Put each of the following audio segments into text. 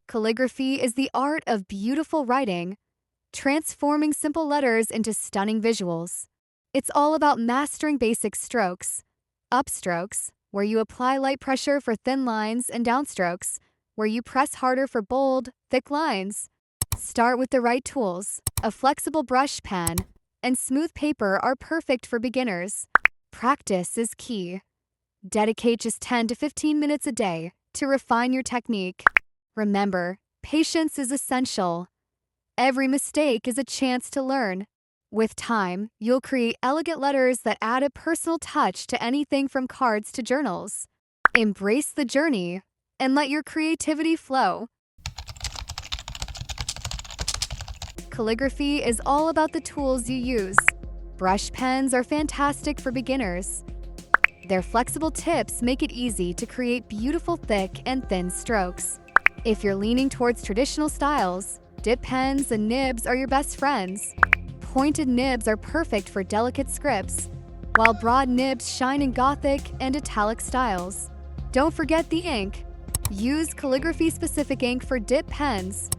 Calligraphy is the art of beautiful writing, transforming simple letters into stunning visuals. It's all about mastering basic strokes, upstrokes, where you apply light pressure for thin lines, and downstrokes, where you press harder for bold, thick lines. Start with the right tools. A flexible brush pen and smooth paper are perfect for beginners. Practice is key. Dedicate just 10 to 15 minutes a day to refine your technique. Remember, patience is essential. Every mistake is a chance to learn. With time, you'll create elegant letters that add a personal touch to anything from cards to journals. Embrace the journey and let your creativity flow. Calligraphy is all about the tools you use. Brush pens are fantastic for beginners. Their flexible tips make it easy to create beautiful thick and thin strokes. If you're leaning towards traditional styles, dip pens and nibs are your best friends. Pointed nibs are perfect for delicate scripts, while broad nibs shine in Gothic and italic styles. Don't forget the ink. Use calligraphy-specific ink for dip pens.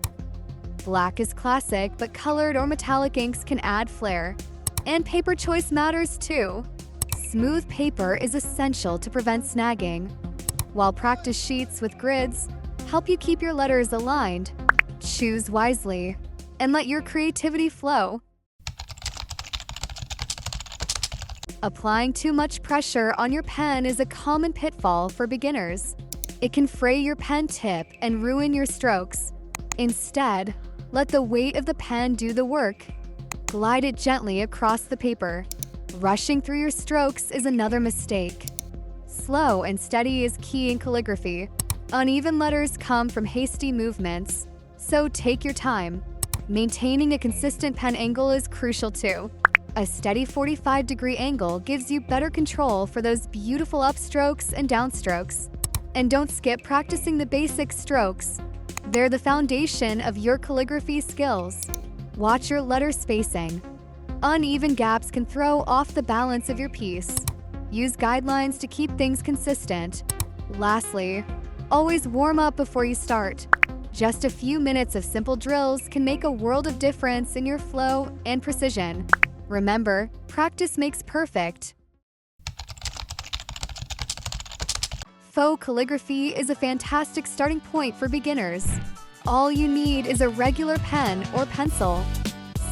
Black is classic, but colored or metallic inks can add flair. And paper choice matters too. Smooth paper is essential to prevent snagging, while practice sheets with grids help you keep your letters aligned. Choose wisely and let your creativity flow. Applying too much pressure on your pen is a common pitfall for beginners. It can fray your pen tip and ruin your strokes. Instead, let the weight of the pen do the work. Glide it gently across the paper. Rushing through your strokes is another mistake. Slow and steady is key in calligraphy. Uneven letters come from hasty movements, so take your time. Maintaining a consistent pen angle is crucial too. A steady 45-degree angle gives you better control for those beautiful upstrokes and downstrokes. And don't skip practicing the basic strokes. They're the foundation of your calligraphy skills. Watch your letter spacing. Uneven gaps can throw off the balance of your piece. Use guidelines to keep things consistent. Lastly, always warm up before you start. Just a few minutes of simple drills can make a world of difference in your flow and precision. Remember, practice makes perfect. Faux calligraphy is a fantastic starting point for beginners. All you need is a regular pen or pencil.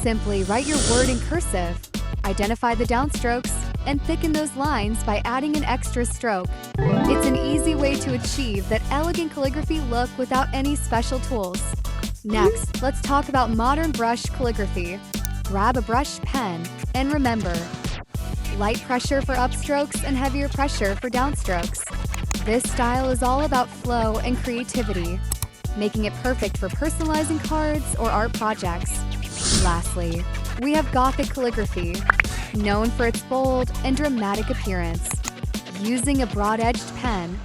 Simply write your word in cursive, identify the downstrokes, and thicken those lines by adding an extra stroke. It's an easy way to achieve that elegant calligraphy look without any special tools. Next, let's talk about modern brush calligraphy. Grab a brush pen, and remember, light pressure for upstrokes and heavier pressure for downstrokes. This style is all about flow and creativity, making it perfect for personalizing cards or art projects. Lastly, we have Gothic calligraphy, known for its bold and dramatic appearance. Using a broad-edged pen,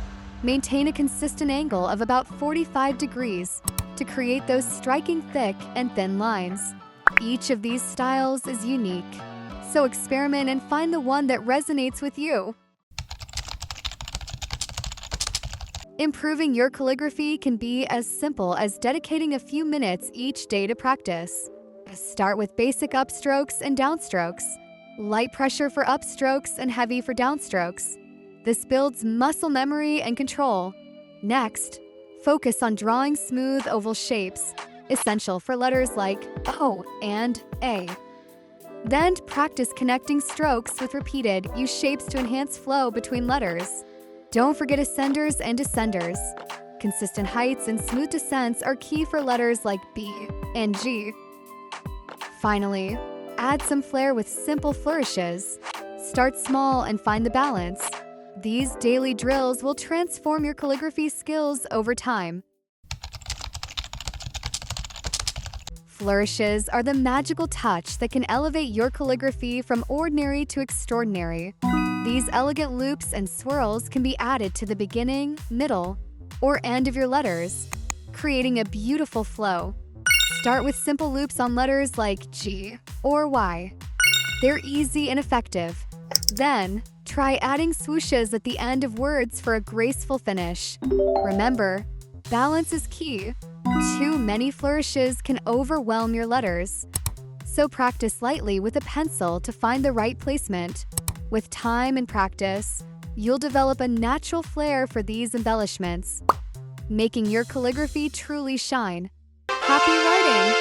maintain a consistent angle of about 45 degrees to create those striking thick and thin lines. Each of these styles is unique, so experiment and find the one that resonates with you. Improving your calligraphy can be as simple as dedicating a few minutes each day to practice. Start with basic upstrokes and downstrokes, light pressure for upstrokes and heavy for downstrokes. This builds muscle memory and control. Next, focus on drawing smooth oval shapes, essential for letters like O and A. Then practice connecting strokes with repeated U shapes to enhance flow between letters. Don't forget ascenders and descenders. Consistent heights and smooth descents are key for letters like B and G. Finally, add some flair with simple flourishes. Start small and find the balance. These daily drills will transform your calligraphy skills over time. Flourishes are the magical touch that can elevate your calligraphy from ordinary to extraordinary. These elegant loops and swirls can be added to the beginning, middle, or end of your letters, creating a beautiful flow. Start with simple loops on letters like G or Y. They're easy and effective. Then, try adding swooshes at the end of words for a graceful finish. Remember, balance is key. Too many flourishes can overwhelm your letters. So practice lightly with a pencil to find the right placement. With time and practice, you'll develop a natural flair for these embellishments, making your calligraphy truly shine. Happy writing!